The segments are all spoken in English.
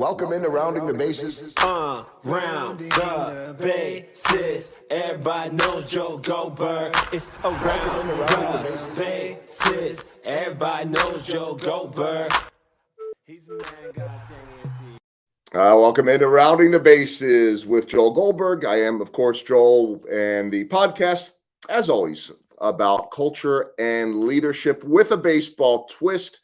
Welcome into Rounding the Bases. Round the bases. Everybody knows Joe Goldberg. It's around the bases. Everybody knows Joe Goldberg. He's a man, goddamn is he. Welcome into Rounding the Bases with Joel Goldberg. I am, of course, Joel, and the podcast, as always, about culture and leadership with a baseball twist.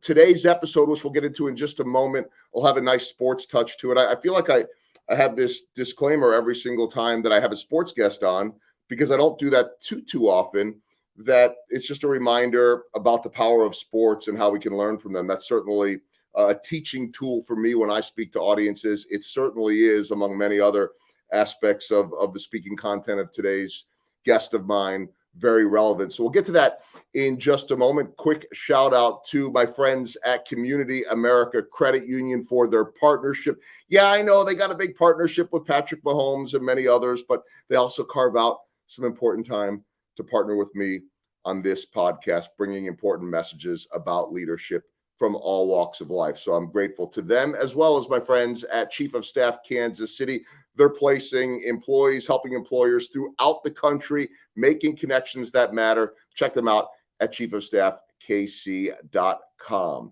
Today's episode, which we'll get into in just a moment, will have a nice sports touch to it. I feel like I have this disclaimer every single time that I have a sports guest on, because I don't do that too often, that it's just a reminder about the power of sports and how we can learn from them. That's certainly a teaching tool for me when I speak to audiences. It certainly is, among many other aspects of the speaking content of today's guest of mine, very relevant. So we'll get to that in just a moment. Quick shout out to my friends at Community America Credit Union for their partnership. Yeah, I know they got a big partnership with Patrick Mahomes and many others, but they also carve out some important time to partner with me on this podcast, bringing important messages about leadership from all walks of life. So I'm grateful to them, as well as my friends at Chief of Staff Kansas City. They're placing employees, helping employers throughout the country, making connections that matter. Check them out at chiefofstaffkc.com.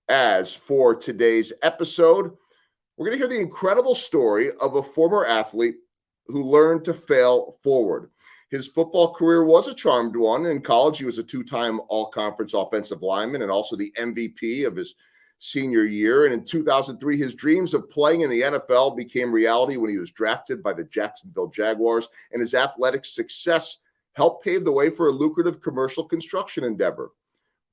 As for today's episode, we're going to hear the incredible story of a former athlete who learned to fail forward. His football career was a charmed one. In college, he was a two-time all-conference offensive lineman and also the MVP of his senior year. And in 2003, his dreams of playing in the NFL became reality when he was drafted by the Jacksonville Jaguars, and his athletic success helped pave the way for a lucrative commercial construction endeavor.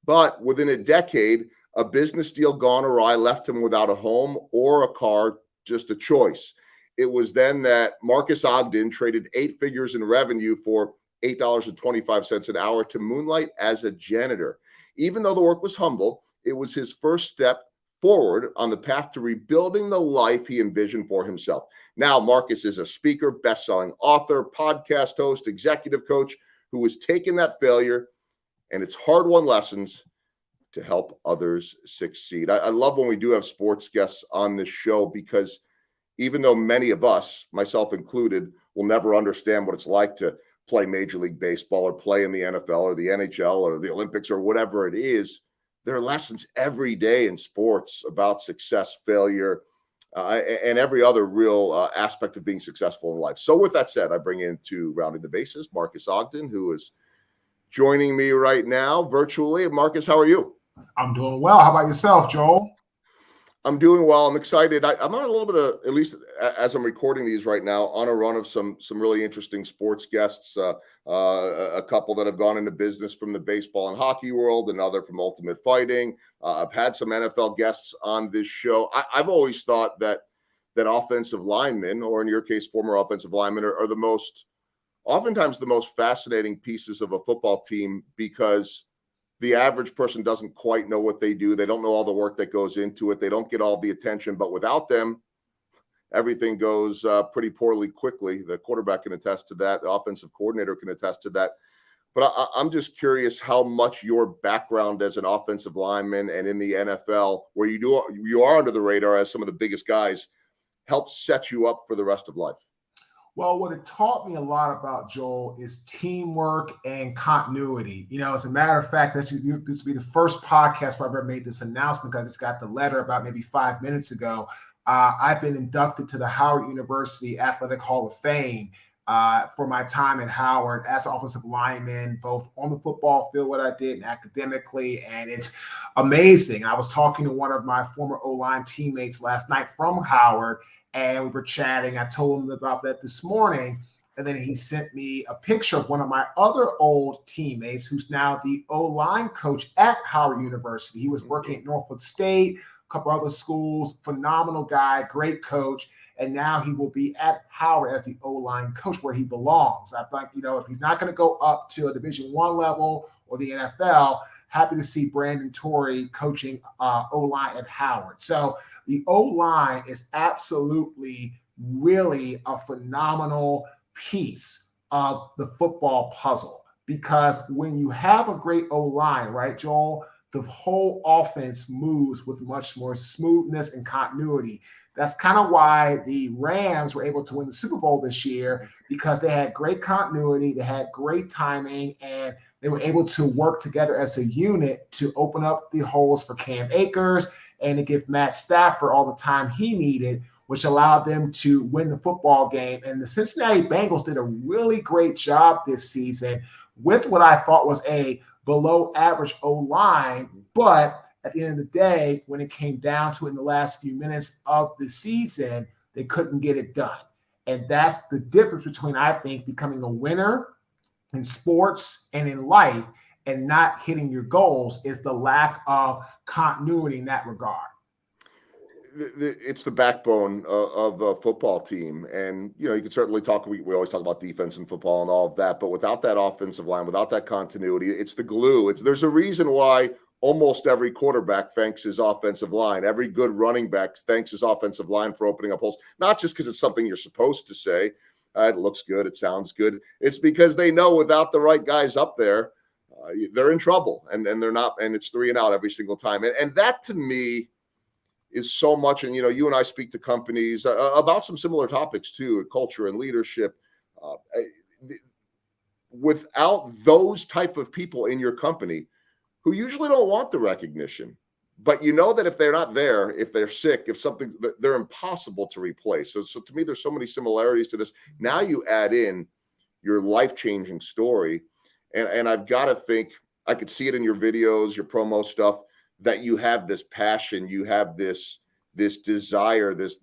But within a decade, a business deal gone awry left him without a home or a car, just a choice. It was then that Marques Ogden traded 8 figures in revenue for $8.25 an hour to moonlight as a janitor. Even though the work was humble, it was his first step forward on the path to rebuilding the life he envisioned for himself. Now, Marques is a speaker, best-selling author, podcast host, executive coach who has taken that failure and its hard-won lessons to help others succeed. I love when we do have sports guests on this show, because even though many of us, myself included, will never understand what it's like to play Major League Baseball or play in the NFL or the NHL or the Olympics or whatever it is, there are lessons every day in sports about success, failure, and every other real aspect of being successful in life. So with that said, I bring into Rounding the Bases Marques Ogden, who is joining me right now virtually. Marques, how are you? I'm doing well. How about yourself, Joel? I'm doing well. I'm excited. I'm on a little bit of, at least as I'm recording these right now, on a run of some really interesting sports guests. A couple that have gone into business from the baseball and hockey world, another from Ultimate Fighting. I've had some NFL guests on this show. I've always thought that offensive linemen, or in your case, former offensive linemen, are oftentimes the most fascinating pieces of a football team, because the average person doesn't quite know what they do. They don't know all the work that goes into it. They don't get all the attention, but without them, everything goes pretty poorly quickly. The quarterback can attest to that. The offensive coordinator can attest to that. But I'm just curious how much your background as an offensive lineman and in the NFL, where you are under the radar as some of the biggest guys, helps set you up for the rest of life. Well, what it taught me a lot about, Joel, is teamwork and continuity. As a matter of fact, this will be the first podcast where I've ever made this announcement. I just got the letter about maybe 5 minutes ago. I've been inducted to the Howard University Athletic Hall of Fame for my time at Howard as an offensive lineman, both on the football field, what I did, and academically. And it's amazing. I was talking to one of my former O-line teammates last night from Howard, and we were chatting. I told him about that this morning. And then he sent me a picture of one of my other old teammates, who's now the O-line coach at Howard University. He was working at Norfolk State, a couple other schools, phenomenal guy, great coach. And now he will be at Howard as the O-line coach, where he belongs. I think, if he's not going to go up to a Division I level or the NFL, happy to see Brandon Torrey coaching O-line at Howard. So the O-line is absolutely, really a phenomenal piece of the football puzzle, because when you have a great O-line, right, Joel, the whole offense moves with much more smoothness and continuity. That's kind of why the Rams were able to win the Super Bowl this year, because they had great continuity, they had great timing, and they were able to work together as a unit to open up the holes for Cam Akers and to give Matt Stafford all the time he needed, which allowed them to win the football game. And the Cincinnati Bengals did a really great job this season with what I thought was a below average O-line. But at the end of the day, when it came down to it in the last few minutes of the season, they couldn't get it done. And that's the difference between, I think, becoming a winner in sports and in life and not hitting your goals, is the lack of continuity in that regard. It's the backbone of a football team. And, you can certainly talk, we always talk about defense in football and all of that, but without that offensive line, without that continuity, it's the glue. There's a reason why almost every quarterback thanks his offensive line. Every good running back thanks his offensive line for opening up holes, not just because it's something you're supposed to say. It looks good. It sounds good. It's because they know without the right guys up there, they're in trouble, and they're not, and it's 3 and out every single time. And that to me is so much. And, you and I speak to companies about some similar topics too, culture and leadership. Without those type of people in your company who usually don't want the recognition, but that if they're not there, if they're sick, if something, they're impossible to replace. So to me, there's so many similarities to this. Now you add in your life-changing story. And I've got to think, I could see it in your videos, your promo stuff, that you have this passion, you have this desire, this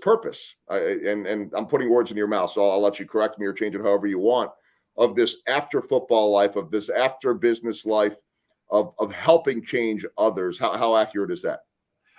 purpose. And I'm putting words in your mouth, so I'll let you correct me or change it however you want, of this after football life, of this after business life, of helping change others. How accurate is that?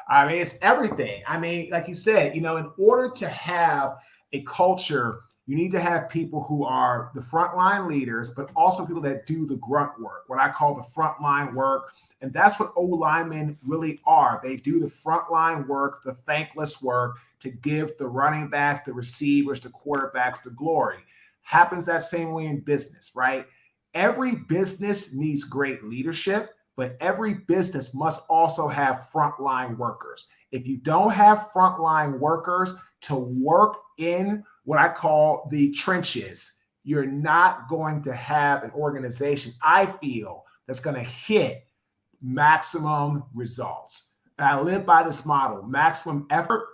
I mean, it's everything. I mean, like you said, in order to have a culture, you need to have people who are the frontline leaders, but also people that do the grunt work, what I call the frontline work. And that's what O-linemen really are. They do the frontline work, the thankless work, to give the running backs, the receivers, the quarterbacks the glory. Happens that same way in business, right? Every business needs great leadership, but every business must also have frontline workers. If you don't have frontline workers to work in what I call the trenches, you're not going to have an organization, I feel, that's going to hit maximum results. And I live by this model: maximum effort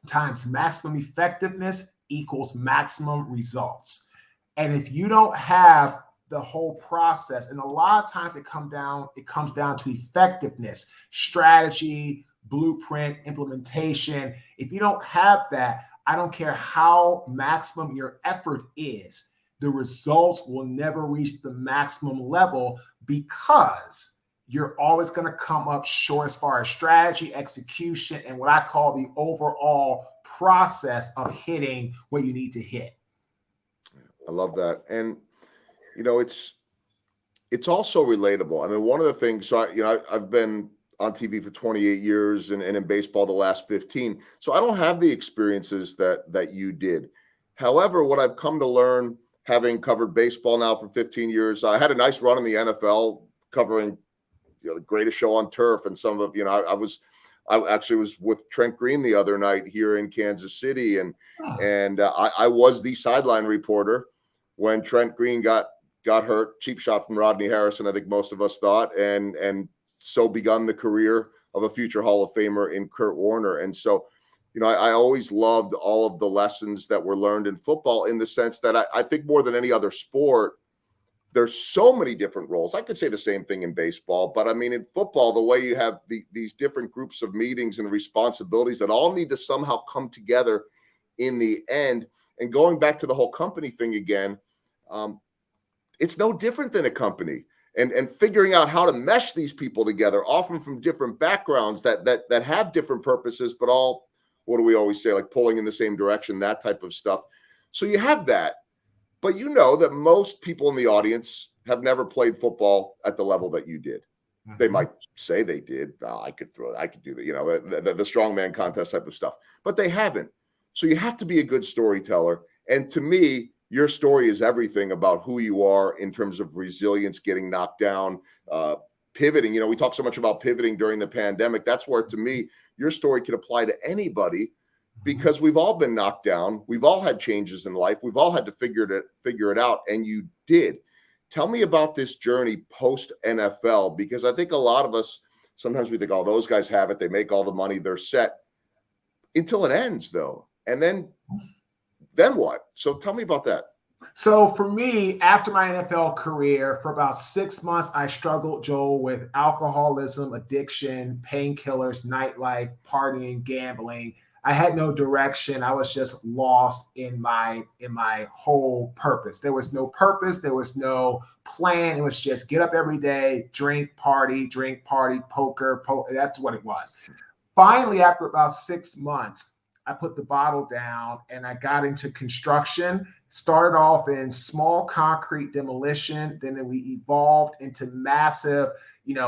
times maximum effectiveness equals maximum results. And if you don't have the whole process, and a lot of times it comes down to effectiveness, strategy, blueprint, implementation. If you don't have that, I don't care how maximum your effort is, the results will never reach the maximum level, because you're always going to come up short as far as strategy, execution, and what I call the overall process of hitting what you need to hit. I love that. And, it's also relatable. I mean, one of the things, so I've been on TV for 28 years and in baseball the last 15. So I don't have the experiences that you did. However, what I've come to learn, having covered baseball now for 15 years, I had a nice run in the NFL covering the greatest show on turf. And some of, I actually was with Trent Green the other night here in Kansas City. And I was the sideline reporter when Trent Green got hurt, cheap shot from Rodney Harrison, I think most of us thought, and so begun the career of a future Hall of Famer in Kurt Warner. And so, I always loved all of the lessons that were learned in football, in the sense that I think more than any other sport, there's so many different roles. I could say the same thing in baseball, but I mean, in football, the way you have these different groups of meetings and responsibilities that all need to somehow come together in the end. And going back to the whole company thing again, it's no different than a company, and figuring out how to mesh these people together, often from different backgrounds that have different purposes, but all, what do we always say, like pulling in the same direction, that type of stuff. So you have that, but that most people in the audience have never played football at the level that you did. Mm-hmm. They might say they did. Oh, I could do that, the strongman contest type of stuff, but they haven't. So you have to be a good storyteller. And to me, your story is everything about who you are in terms of resilience, getting knocked down, pivoting. We talk so much about pivoting during the pandemic. That's where, to me, your story could apply to anybody, because we've all been knocked down. We've all had changes in life. We've all had to figure it out, and you did. Tell me about this journey post NFL, because I think a lot of us, sometimes we think, oh, those guys have it. They make all the money. They're set, until it ends, though. And then what? So tell me about that. So for me, after my NFL career, for about 6 months, I struggled, Joel, with alcoholism, addiction, painkillers, nightlife, partying, gambling. I had no direction. I was just lost in my whole purpose. There was no purpose. There was no plan. It was just get up every day, drink, party, poker. That's what it was. Finally, after about 6 months, I put the bottle down and I got into construction. Started off in small concrete demolition. Then we evolved into massive,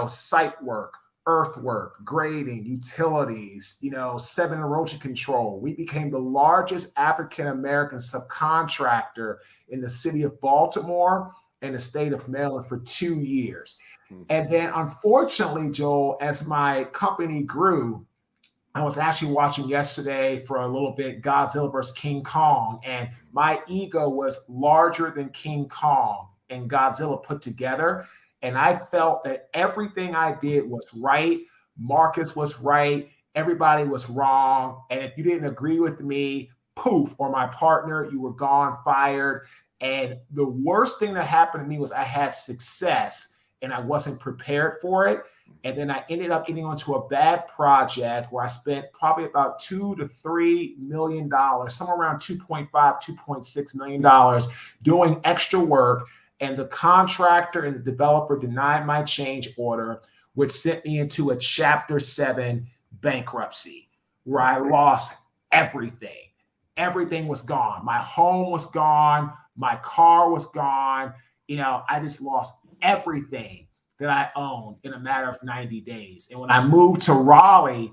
site work, earthwork, grading, utilities, sediment erosion control. We became the largest African-American subcontractor in the city of Baltimore and the state of Maryland for 2 years. And then unfortunately, Joel, as my company grew, I was actually watching yesterday for a little bit Godzilla versus King Kong, and my ego was larger than King Kong and Godzilla put together. And I felt that everything I did was right. Marcus was right. Everybody was wrong. And if you didn't agree with me, poof, or my partner, you were gone, fired. And the worst thing that happened to me was I had success and I wasn't prepared for it. And then I ended up getting onto a bad project where I spent probably about $2 to $3 million, somewhere around $2.5, $2.6 million doing extra work. And the contractor and the developer denied my change order, which sent me into a Chapter 7 bankruptcy where I lost everything. Everything was gone. My home was gone. My car was gone. I just lost everything that I owned in a matter of 90 days. And when I moved to Raleigh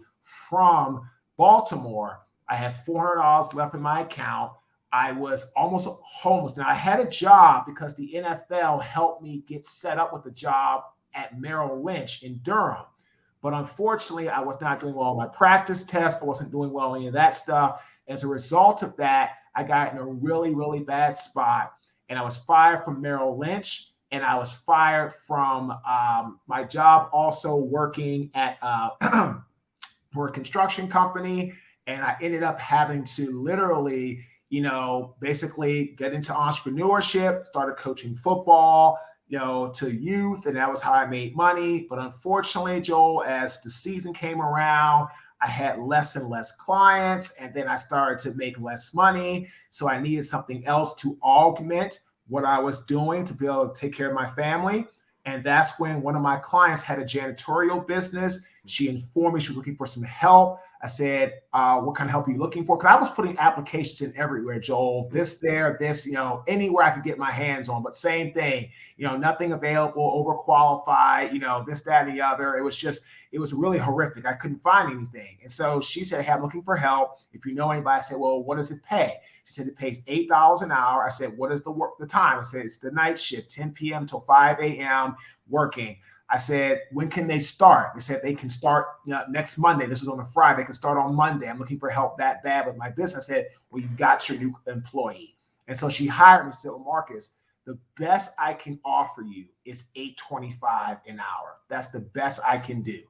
from Baltimore, I had $400 left in my account. I was almost homeless. Now, I had a job because the NFL helped me get set up with a job at Merrill Lynch in Durham. But unfortunately, I was not doing well on my practice test. I wasn't doing well on any of that stuff. As a result of that, I got in a really, really bad spot. And I was fired from Merrill Lynch. And I was fired from my job also working at for a construction company. And I ended up having to literally, basically get into entrepreneurship, started coaching football, to youth. And that was how I made money. But unfortunately, Joel, as the season came around, I had less and less clients. And then I started to make less money. So I needed something else to augment what I was doing to be able to take care of my family. And that's when one of my clients had a janitorial business. She informed me she was looking for some help. I said, what kind of help are you looking for? Because I was putting applications in everywhere, Joel, this, anywhere I could get my hands on. But same thing, nothing available, overqualified, this, that, and the other. It was really horrific. I couldn't find anything. And so she said, hey, I'm looking for help. If you know anybody, I said, well, what does it pay? She said, it pays $8 an hour. I said, what is the time? I said, it's the night shift, 10 p.m. till 5 a.m. working. I said, when can they start? They said they can start next Monday. This was on a Friday. They can start on Monday. I'm looking for help that bad with my business. I said, well, you got your new employee. And so she hired me. Said, well, Marcus, the best I can offer you is $8.25 an hour. That's the best I can do.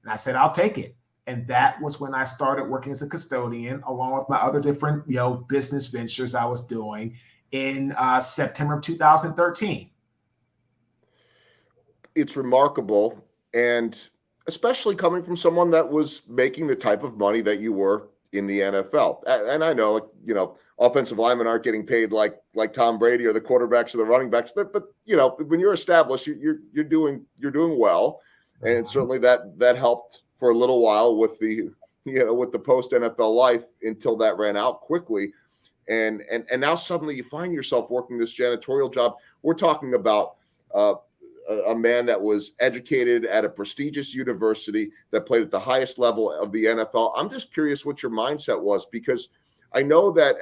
And I said, I'll take it. And that was when I started working as a custodian, along with my other different, business ventures I was doing in September of 2013. It's remarkable, and especially coming from someone that was making the type of money that you were in the NFL. And I know, offensive linemen aren't getting paid like Tom Brady or the quarterbacks or the running backs, but when you're established, you're doing well, and certainly that helped for a little while with the post NFL life until that ran out quickly, and now suddenly you find yourself working this janitorial job. We're talking about a man that was educated at a prestigious university that played at the highest level of the NFL. I'm just curious what your mindset was, because I know that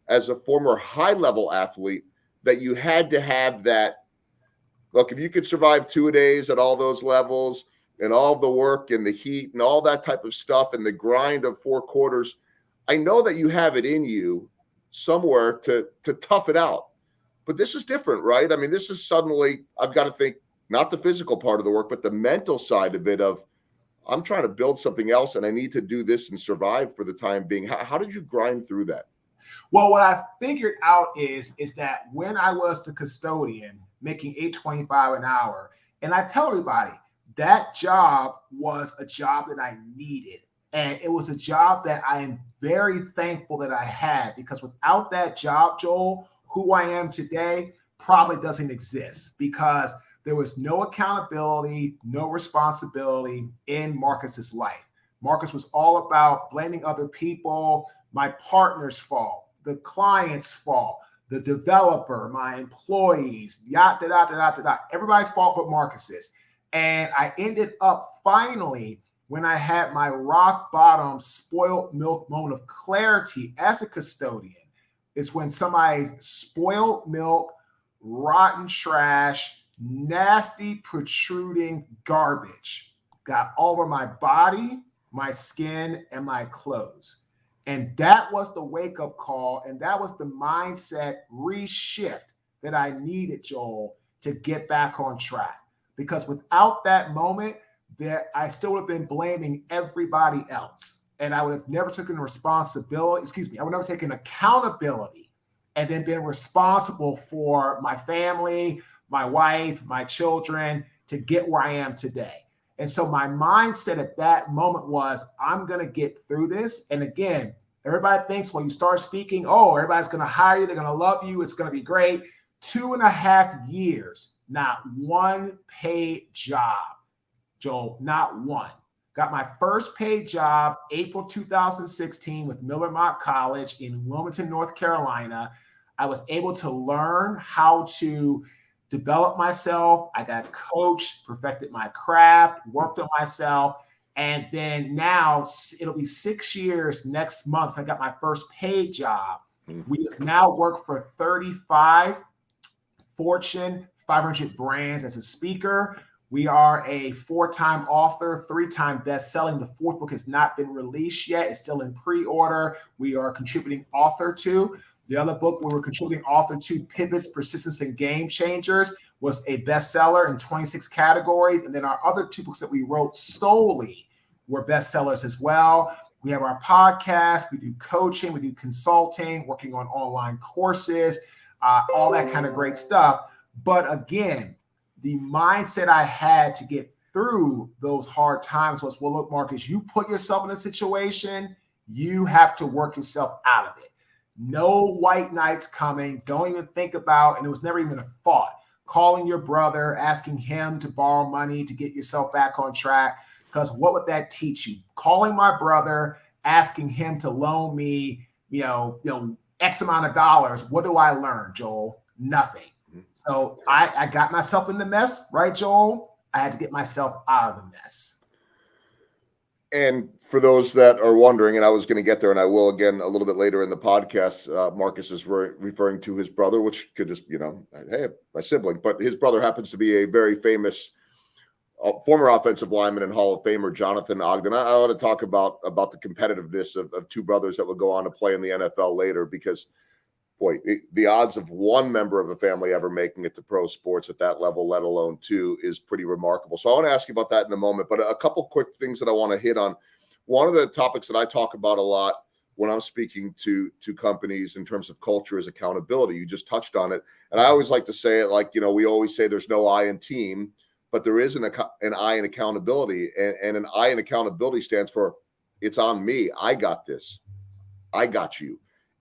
as a former high level athlete, that you had to have that look, if you could survive 2 days at all those levels and all the work and the heat and all that type of stuff and the grind of 4 quarters, I know that you have it in you somewhere to tough it out. But this is different, right? I mean, this is suddenly, I've got to think, not the physical part of the work, but the mental side of it of, I'm trying to build something else and I need to do this and survive for the time being. How did you grind through that? Well, what I figured out is that when I was the custodian making $8.25 an hour, and I tell everybody that job was a job that I needed. And it was a job that I am very thankful that I had, because without that job, Joel, who I am today probably doesn't exist, because there was no accountability, no responsibility in Marcus's life. Marcus was all about blaming other people, my partner's fault, the client's fault, the developer, my employees, everybody's fault but Marcus's. And I ended up finally, when I had my rock bottom spoiled milk moment of clarity as a custodian, is when somebody's spoiled milk, rotten trash, nasty protruding garbage got all over my body, my skin, and my clothes. And that was the wake-up call, and that was the mindset reshift that I needed, Joel, to get back on track. Because without that moment, that I still would have been blaming everybody else. And I would have never taken responsibility, I would never taken accountability and then been responsible for my family, my wife, my children, to get where I am today. And so my mindset at that moment was, I'm going to get through this. And again, everybody thinks when you start speaking, oh, everybody's going to hire you, they're going to love you, it's going to be great. 2.5 years, not one paid job, Joel, not one. Got my first paid job April 2016 with Miller Mock College in Wilmington, North Carolina. I was able to learn how to develop myself. I got coached, perfected my craft, worked on myself. And then now it'll be 6 years next month. So I got my first paid job. We now work for 35 Fortune 500 brands as a speaker. We are a 4-time author, 3-time best-selling. The 4th book has not been released yet. It's still in pre-order. We are a contributing author to. The other book we were contributing author to, Pivots, Persistence, and Game Changers, was a bestseller in 26 categories. And then our other 2 books that we wrote solely were bestsellers as well. We have our podcast. We do coaching. We do consulting, working on online courses, all that kind of great stuff. But again, the mindset I had to get through those hard times was, well, look, Marcus, you put yourself in a situation, you have to work yourself out of it. No white knights coming. Don't even think about, and it was never even a thought, calling your brother, asking him to borrow money to get yourself back on track. Because what would that teach you? Calling my brother, asking him to loan me, X amount of dollars. What do I learn, Joel? Nothing. So I got myself in the mess, right, Joel? I had to get myself out of the mess. And for those that are wondering, and I was going to get there, and I will again a little bit later in the podcast, Marcus is referring to his brother, which could just, hey, my sibling, but his brother happens to be a very famous former offensive lineman and Hall of Famer, Jonathan Ogden. I want to talk about the competitiveness of 2 brothers that would go on to play in the NFL later, because boy, the odds of one member of a family ever making it to pro sports at that level, let alone 2, is pretty remarkable. So I want to ask you about that in a moment, but a couple quick things that I want to hit on. One of the topics that I talk about a lot when I'm speaking to companies in terms of culture is accountability. You just touched on it. And I always like to say it like, we always say there's no I in team, but there is an I in accountability. And an I in accountability stands for, it's on me. I got this. I got you.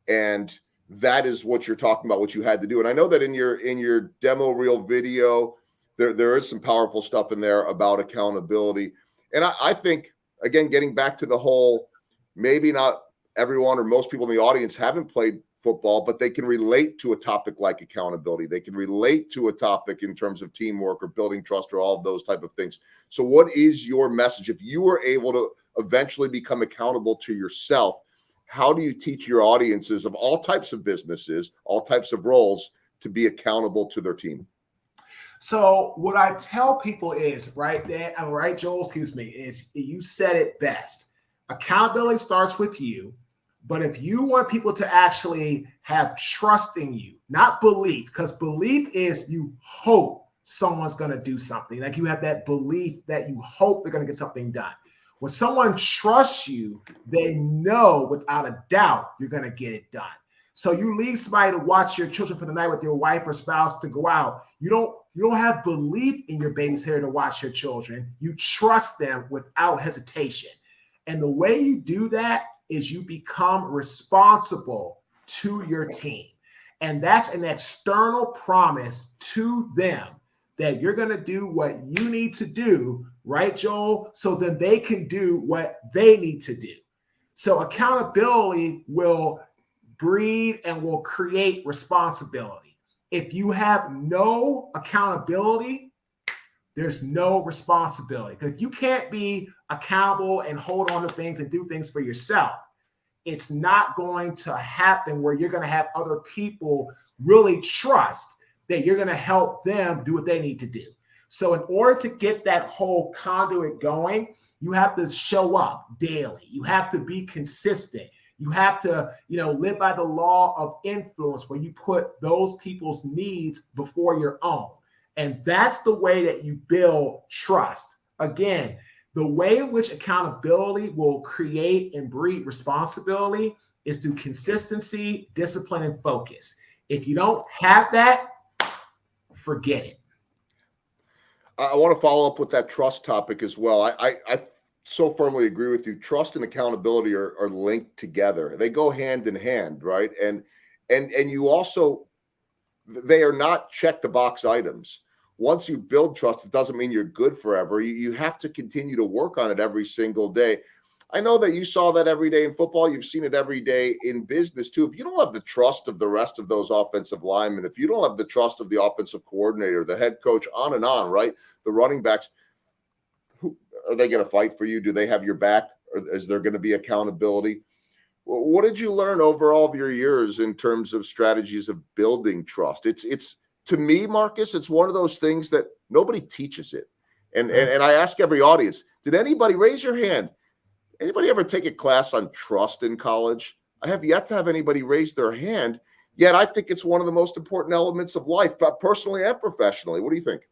And that is what you're talking about, what you had to do. And I know that in your demo reel video, there is some powerful stuff in there about accountability. And I think, again, getting back to the whole, maybe not everyone or most people in the audience haven't played football, but they can relate to a topic like accountability. They can relate to a topic in terms of teamwork or building trust or all of those type of things. So what is your message? If you were able to eventually become accountable to yourself, how do you teach your audiences of all types of businesses, all types of roles, to be accountable to their team? So what I tell people is, Joel, excuse me, is you said it best. Accountability starts with you. But if you want people to actually have trust in you, not belief, because belief is you hope someone's going to do something. Like you have that belief that you hope they're going to get something done. When someone trusts you, they know without a doubt you're going to get it done. So you leave somebody to watch your children for the night with your wife or spouse to go out. You don't have belief in your babysitter to watch your children. You trust them without hesitation. And the way you do that is you become responsible to your team. And that's an external promise to them that you're going to do what you need to do, right, Joel? So then they can do what they need to do. So accountability will breed and will create responsibility. If you have no accountability, there's no responsibility. Because if you can't be accountable and hold on to things and do things for yourself, it's not going to happen where you're going to have other people really trust that you're going to help them do what they need to do. So in order to get that whole conduit going, you have to show up daily. You have to be consistent. You have to, live by the law of influence where you put those people's needs before your own. And that's the way that you build trust. Again, the way in which accountability will create and breed responsibility is through consistency, discipline, and focus. If you don't have that, forget it. I want to follow up with that trust topic as well. I so firmly agree with you. Trust and accountability are linked together. They go hand in hand, right? And you also, they are not check the box items. Once you build trust, it doesn't mean you're good forever. You have to continue to work on it every single day. I know that you saw that every day in football. You've seen it every day in business too. If you don't have the trust of the rest of those offensive linemen, if you don't have the trust of the offensive coordinator, the head coach, on and on, right? The running backs, are they going to fight for you? Do they have your back? Or is there going to be accountability? What did you learn over all of your years in terms of strategies of building trust? It's to me, Marques, it's one of those things that nobody teaches it. And I ask every audience, did anybody raise your hand? Anybody ever take a class on trust in college? I have yet to have anybody raise their hand, yet I think it's one of the most important elements of life, but personally and professionally. What do you think?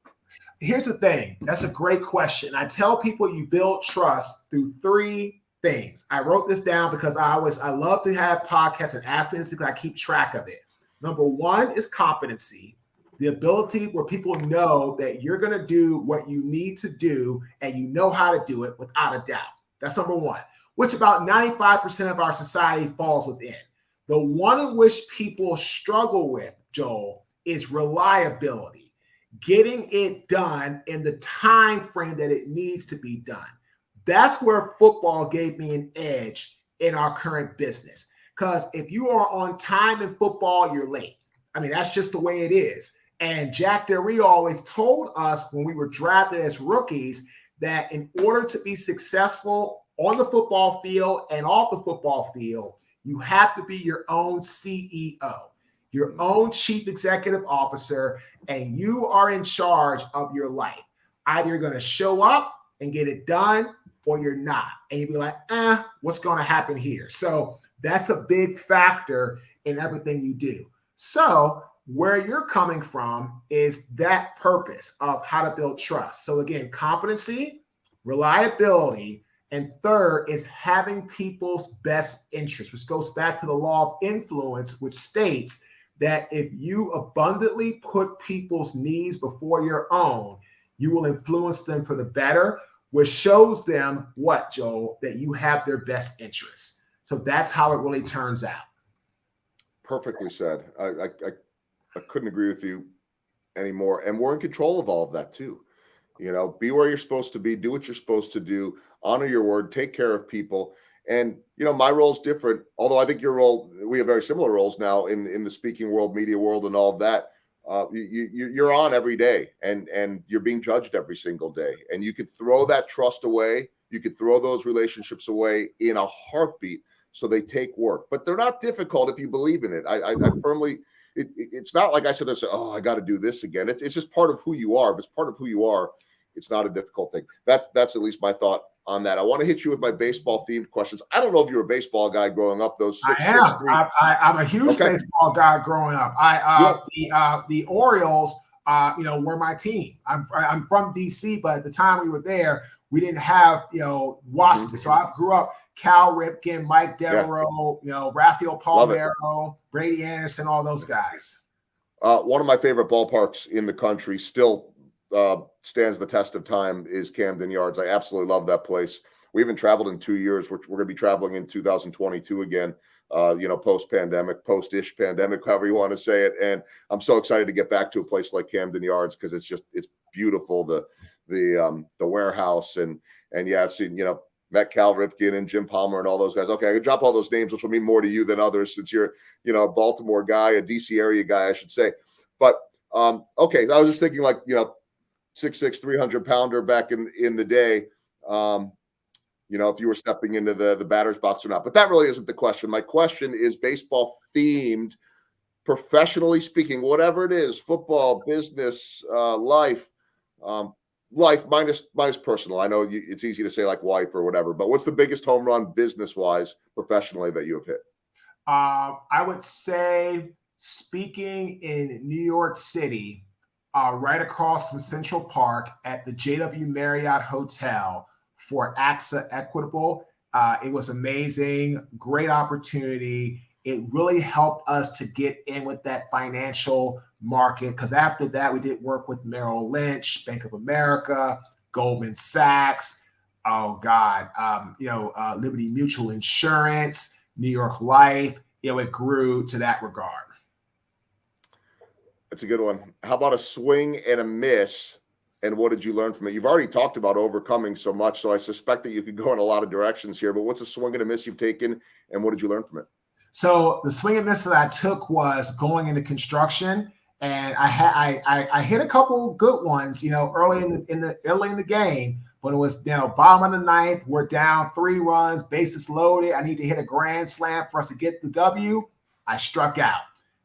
Here's the thing. That's a great question. I tell people you build trust through three things. I wrote this down because I love to have podcasts and ask me this because I keep track of it. Number one is competency. The ability where people know that you're going to do what you need to do and you know how to do it without a doubt. That's number one, which about 95% of our society falls within. The one in which people struggle with, Joel, is reliability, getting it done in the time frame that it needs to be done. That's where football gave me an edge in our current business. Because if you are on time in football, you're late. I mean, that's just the way it is. And Jack Del Rio always told us when we were drafted as rookies that in order to be successful on the football field and off the football field, you have to be your own CEO, your own chief executive officer, and you are in charge of your life. Either you're going to show up and get it done or you're not. And you'll be like, what's going to happen here? So that's a big factor in everything you do. So where you're coming from is that purpose of how to build trust. So again, competency, reliability, and third is having people's best interest, which goes back to the law of influence, which states that if you abundantly put people's needs before your own, you will influence them for the better, which shows them what, Joel, that you have their best interests. So that's how it really turns out. Perfectly said. I couldn't agree with you anymore. And we're in control of all of that too. Be where you're supposed to be, do what you're supposed to do, honor your word, take care of people. And, my role is different, although I think your role, we have very similar roles now in the speaking world, media world, and all of that. You're on every day and you're being judged every single day. And you could throw that trust away. You could throw those relationships away in a heartbeat. So they take work, but they're not difficult if you believe in it. I firmly it's not like I said, oh, I got to do this again. It's just part of who you are. If it's part of who you are, it's not a difficult thing. That's at least my thought on that. I want to hit you with my baseball themed questions. I don't know if you were a baseball guy growing up. Those 6'3". I'm a huge baseball guy growing up. The Orioles, were my team. I'm from DC, but at the time we were there, we didn't have Washington. So I grew up Cal Ripken, Mike Devereaux, Rafael Palmeiro, Brady Anderson, all those guys. One of my favorite ballparks in the country still stands the test of time is Camden Yards. I absolutely love that place. We haven't traveled in 2 years. We're going to be traveling in 2022 again, post-ish pandemic, however you want to say it. And I'm so excited to get back to a place like Camden Yards because it's beautiful. The warehouse and I've seen, met Cal Ripken and Jim Palmer and all those guys. Okay, I can drop all those names, which will mean more to you than others since you're, a Baltimore guy, a DC area guy, I should say. But okay, I was just thinking 6'6", 300-pounder back in the day. If you were stepping into the batter's box or not. But that really isn't the question. My question is baseball themed, professionally speaking, whatever it is, football, business, life. Life minus personal. I know it's easy to say like wife or whatever, but what's the biggest home run business-wise, professionally that you have hit? I would say speaking in New York City, right across from Central Park at the JW Marriott Hotel for AXA Equitable. It was amazing, great opportunity. It really helped us to get in with that financial market because after that, we did work with Merrill Lynch, Bank of America, Goldman Sachs, Liberty Mutual Insurance, New York Life. It grew to that regard. That's a good one. How about a swing and a miss? And what did you learn from it? You've already talked about overcoming so much, so I suspect that you could go in a lot of directions here, but what's a swing and a miss you've taken and what did you learn from it? So the swing and miss that I took was going into construction, and I hit a couple good ones, early in the game. When it was bottom of the ninth, we're down 3 runs, bases loaded. I need to hit a grand slam for us to get the W. I struck out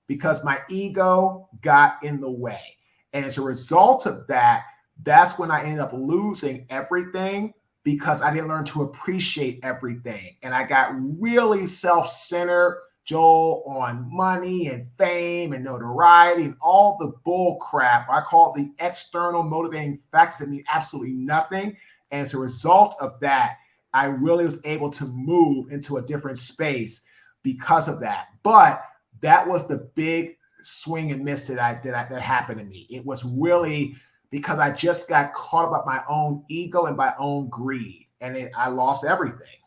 because my ego got in the way, and as a result of that, that's when I ended up losing everything. Because I didn't learn to appreciate everything. And I got really self-centered, Joel, on money and fame and notoriety and all the bull crap. I call it the external motivating factors that mean absolutely nothing. And as a result of that, I really was able to move into a different space because of that. But that was the big swing and miss that happened to me. It was really because I just got caught up by my own ego and my own greed, and I lost everything.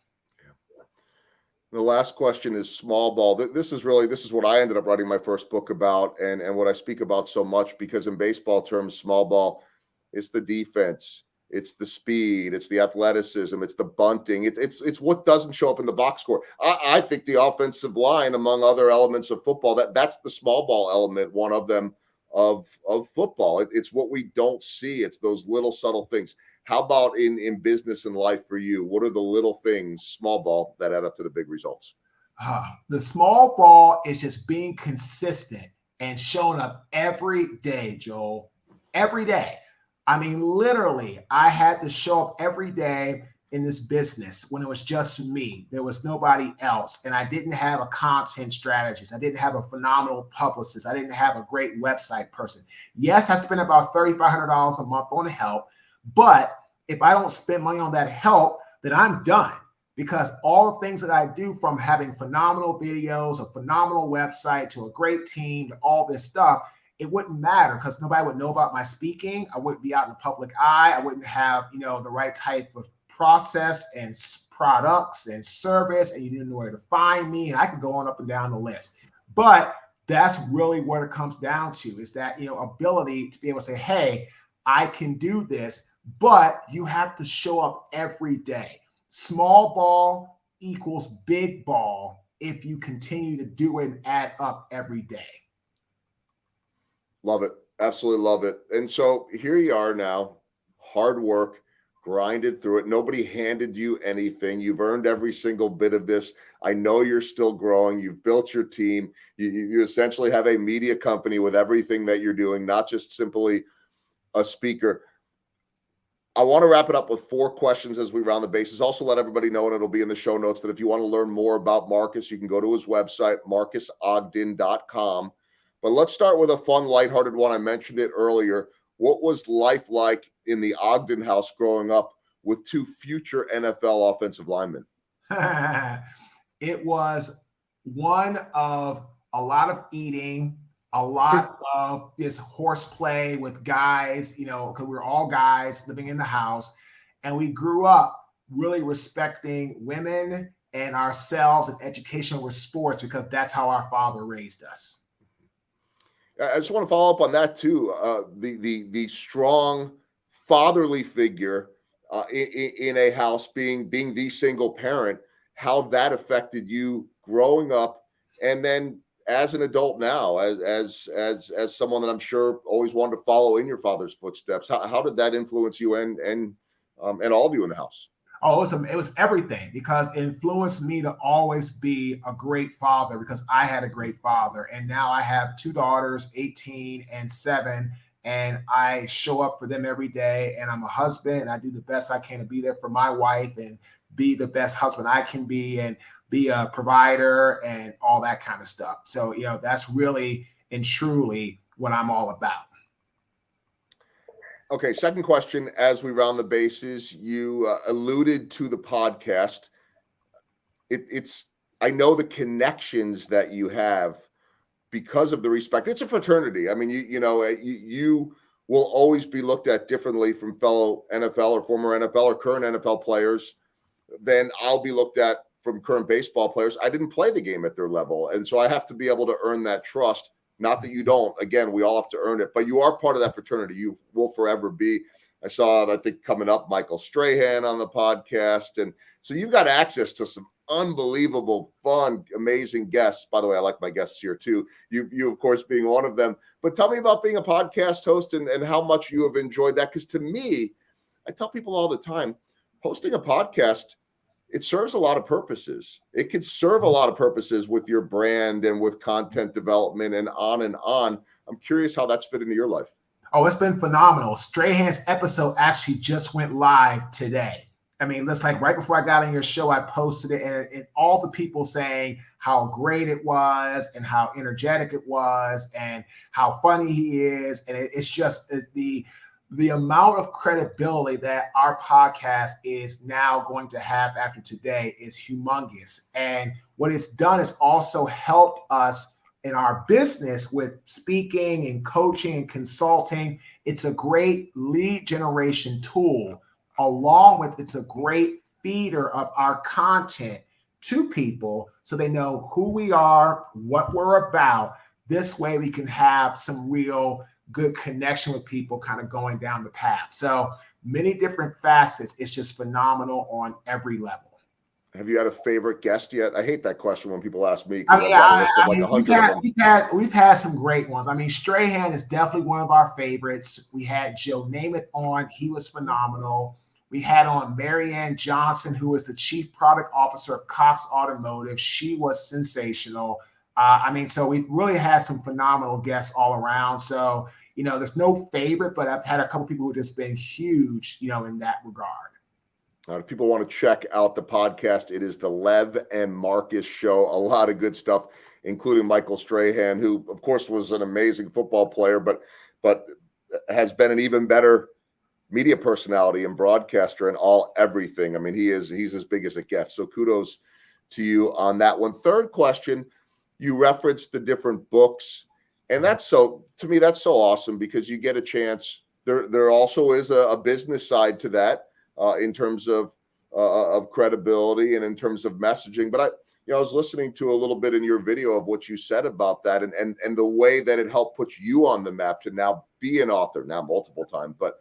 The last question is small ball. This is what I ended up writing my first book about, and what I speak about so much because in baseball terms, small ball, it's the defense, it's the speed, it's the athleticism, it's the bunting, it's what doesn't show up in the box score. I think the offensive line, among other elements of football, that's the small ball element, one of them. Of football. It's what we don't see. It's those little subtle things. How about in business and life for you? What are the little things, small ball, that add up to the big results? The small ball is just being consistent and showing up every day, Joel. Every day. I mean, literally, I had to show up every day in this business when it was just me. There was nobody else. And I didn't have a content strategist. I didn't have a phenomenal publicist. I didn't have a great website person. Yes, I spent about $3,500 a month on help. But if I don't spend money on that help, then I'm done. Because all the things that I do, from having phenomenal videos, a phenomenal website, to a great team, to all this stuff, it wouldn't matter because nobody would know about my speaking. I wouldn't be out in the public eye. I wouldn't have, the right type of process and products and service, and you didn't know where to find me, and I could go on up and down the list. But that's really what it comes down to, is that ability to be able to say, hey, I can do this, but you have to show up every day. Small ball equals big ball if you continue to do it and add up every day. Love it. Absolutely love it. And so here you are now, hard work, grinded through it. Nobody handed you anything. You've earned every single bit of this. I know you're still growing. You've built your team. You essentially have a media company with everything that you're doing, not just simply a speaker. I want to wrap it up with 4 questions as we round the bases. Also, let everybody know, and it'll be in the show notes, that if you want to learn more about Marques, you can go to his website, marquesogden.com. But let's start with a fun, lighthearted one. I mentioned it earlier. What was life like in the Ogden house growing up with 2 future NFL offensive linemen? It was one of a lot of eating, a lot of this horseplay with guys, because we were all guys living in the house. And we grew up really respecting women and ourselves, and education with sports, because that's how our father raised us. I just want to follow up on that too. The strong fatherly figure in a house, being the single parent, how that affected you growing up, and then as an adult now, as someone that I'm sure always wanted to follow in your father's footsteps. How did that influence you and all of you in the house? Oh, it was everything, because it influenced me to always be a great father, because I had a great father. And now I have 2 daughters, 18 and 7, and I show up for them every day. And I'm a husband, and I do the best I can to be there for my wife and be the best husband I can be, and be a provider and all that kind of stuff. So, that's really and truly what I'm all about. Okay, second question as we round the bases. You alluded to the podcast. I know the connections that you have because of the respect. It's a fraternity. I mean, you will always be looked at differently from fellow NFL or former NFL or current NFL players than I'll be looked at from current baseball players. I didn't play the game at their level, and so I have to be able to earn that trust. Not that you don't. Again, we all have to earn it, but you are part of that fraternity. You will forever be. I think coming up, Michael Strahan on the podcast. And so you've got access to some unbelievable, fun, amazing guests. By the way, I like my guests here too. You of course, being one of them. But tell me about being a podcast host and how much you have enjoyed that. Because to me, I tell people all the time, hosting a podcast, it serves a lot of purposes. It could serve a lot of purposes with your brand and with content development and on and on. I'm curious how that's fit into your life. Oh, it's been phenomenal. Strahan's episode actually just went live today. I mean, it's like right before I got on your show, I posted it, and all the people saying how great it was and how energetic it was and how funny he is. And it's just the amount of credibility that our podcast is now going to have after today is humongous. And what it's done is also helped us in our business with speaking and coaching and consulting. It's a great lead generation tool, along with it's a great feeder of our content to people so they know who we are, what we're about. This way we can have some real good connection with people kind of going down the path. So many different facets. It's just phenomenal on every level. Have you had a favorite guest yet? I hate that question when people ask me. We've had some great ones. I mean, Strahan is definitely one of our favorites. We had Joe Namath on. He was phenomenal. We had on Marianne Johnson, who is the chief product officer of Cox Automotive. She was sensational. So we've really had some phenomenal guests all around. So, there's no favorite, but I've had a couple people who have just been huge, in that regard. If people want to check out the podcast, it is the Lev and Marques Show. A lot of good stuff, including Michael Strahan, who, of course, was an amazing football player, but has been an even better media personality and broadcaster and everything. I mean, he's as big as it gets. So kudos to you on that one. Third question, you referenced the different books, and to me, that's so awesome because you get a chance. There also is a business side to that. In terms of credibility and in terms of messaging. But I was listening to a little bit in your video of what you said about that and the way that it helped put you on the map to now be an author, now multiple times. But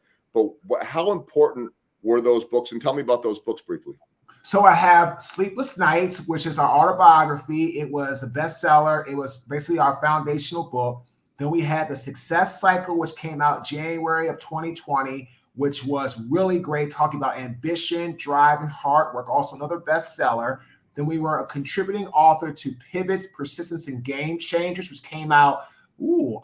how important were those books? And tell me about those books briefly. So I have Sleepless Nights, which is our autobiography. It was a bestseller. It was basically our foundational book. Then we had The Success Cycle, which came out January of 2020, which was really great, talking about ambition, drive, and hard work. Also another bestseller. Then we were a contributing author to Pivots, Persistence, and Game Changers, which came out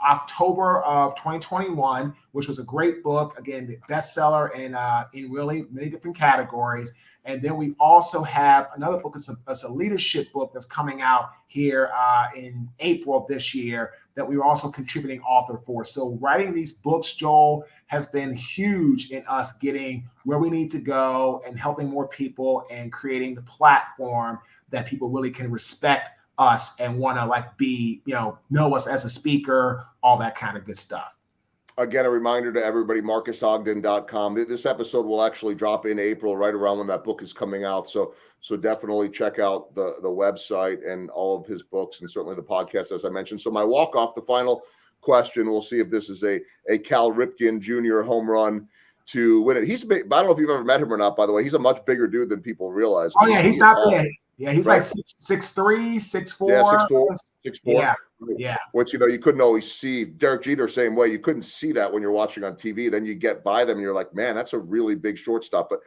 October of 2021, which was a great book. Again, the bestseller in really many different categories. And then we also have another book. It's a leadership book that's coming out here in April of this year that we were also contributing author for. So writing these books, Joel, has been huge in us getting where we need to go and helping more people and creating the platform that people really can respect us and want to know us as a speaker, all that kind of good stuff. Again, a reminder to everybody, marquesogden.com. This episode will actually drop in April, right around when that book is coming out. So definitely check out the website and all of his books, and certainly the podcast, as I mentioned. So my walk-off, the final question, we'll see if this is a Cal Ripken Jr. home run to win it. He's big. I don't know if you've ever met him or not, by the way. He's a much bigger dude than people realize. Oh, yeah, he's not big. Yeah, he's right. Like 6'3", 6'4". Yeah, 6'4". Yeah. Which, you couldn't always see. Derek Jeter, same way. You couldn't see that when you're watching on TV. Then you get by them and you're like, man, that's a really big shortstop. But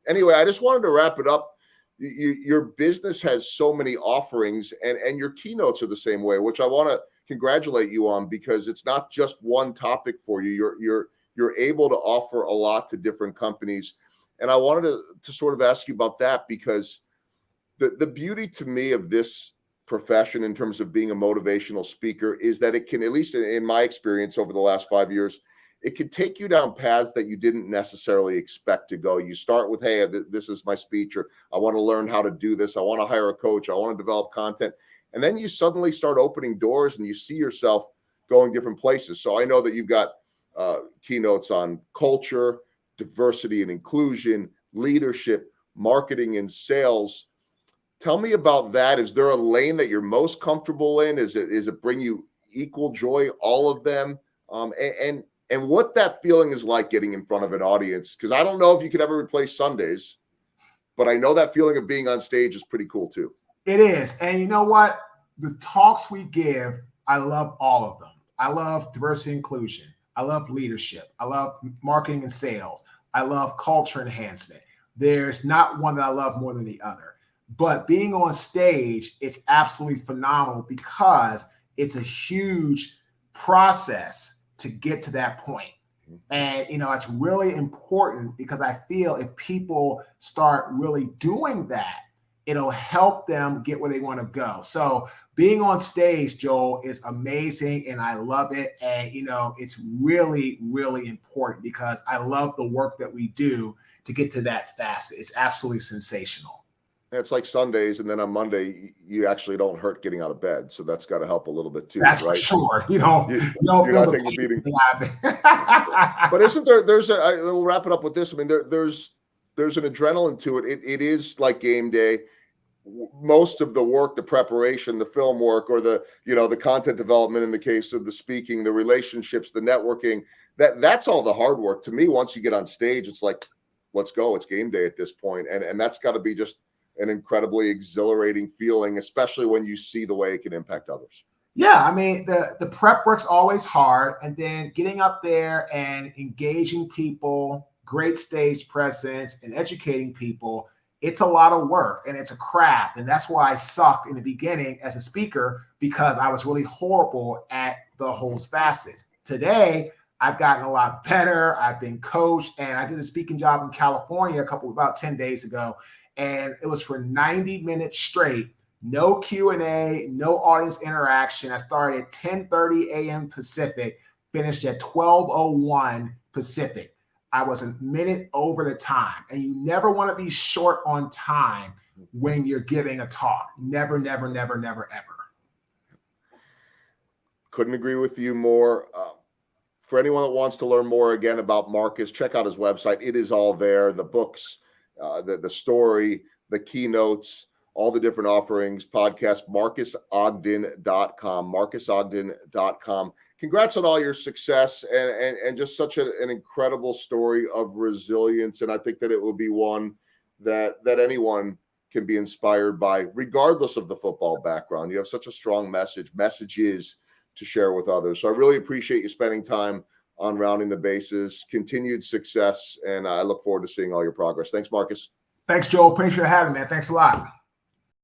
anyway, I just wanted to wrap it up. Your business has so many offerings, and your keynotes are the same way, which I want to congratulate you on, because it's not just one topic for you. You're able to offer a lot to different companies. And I wanted to sort of ask you about that, because the beauty to me of this profession in terms of being a motivational speaker is that it can, at least in my experience over the last 5 years, it can take you down paths that you didn't necessarily expect to go. You start with, hey, this is my speech, or I want to learn how to do this. I want to hire a coach. I want to develop content. And then you suddenly start opening doors and you see yourself going different places. So I know that you've got keynotes on culture, diversity and inclusion, leadership, marketing, and sales. Tell me about that. Is there a lane that you're most comfortable in? Is it bring you equal joy, all of them? And what that feeling is like getting in front of an audience? Because I don't know if you could ever replace Sundays, but I know that feeling of being on stage is pretty cool too. It is. And you know what? The talks we give, I love all of them. I love diversity and inclusion. I love leadership. I love marketing and sales. I love culture enhancement. There's not one that I love more than the other. But being on stage, it's absolutely phenomenal because it's a huge process to get to that point. And, it's really important, because I feel if people start really doing that, it'll help them get where they want to go. So being on stage, Joel, is amazing, and I love it. And, it's really, really important, because I love the work that we do to get to that facet. It's absolutely sensational. It's like Sundays, and then on Monday you actually don't hurt getting out of bed, so that's got to help a little bit too. That's right? For sure. You're not taking a beating. But isn't there? We'll wrap it up with this. I mean, there's an adrenaline to it. It is like game day. Most of the work, the preparation, the film work, or the content development in the case of the speaking, the relationships, the networking, that's all the hard work. To me, once you get on stage, it's like, let's go. It's game day at this point, and that's got to be just an incredibly exhilarating feeling, especially when you see the way it can impact others. Yeah, I mean, the prep work's always hard, and then getting up there and engaging people, great stage presence, and educating people, it's a lot of work, and it's a craft. And that's why I sucked in the beginning as a speaker, because I was really horrible at the whole facets. Today, I've gotten a lot better. I've been coached, and I did a speaking job in California about 10 days ago. And it was for 90 minutes straight, no Q&A, no audience interaction. I started at 10:30 a.m. Pacific, finished at 12:01 Pacific. I was a minute over the time. And you never want to be short on time when you're giving a talk. Never, never, never, never, ever. Couldn't agree with you more. For anyone that wants to learn more again about Marques, check out his website. It is all there. The books, the story, the keynotes, all the different offerings, podcast, marquesogden.com, marquesogden.com. Congrats on all your success and just such an incredible story of resilience. And I think that it will be one that anyone can be inspired by, regardless of the football background. You have such a strong messages to share with others. So I really appreciate you spending time on rounding the bases. Continued success, and I look forward to seeing all your progress. Thanks, Marques. Thanks, Joel. Appreciate having me, man. Thanks a lot.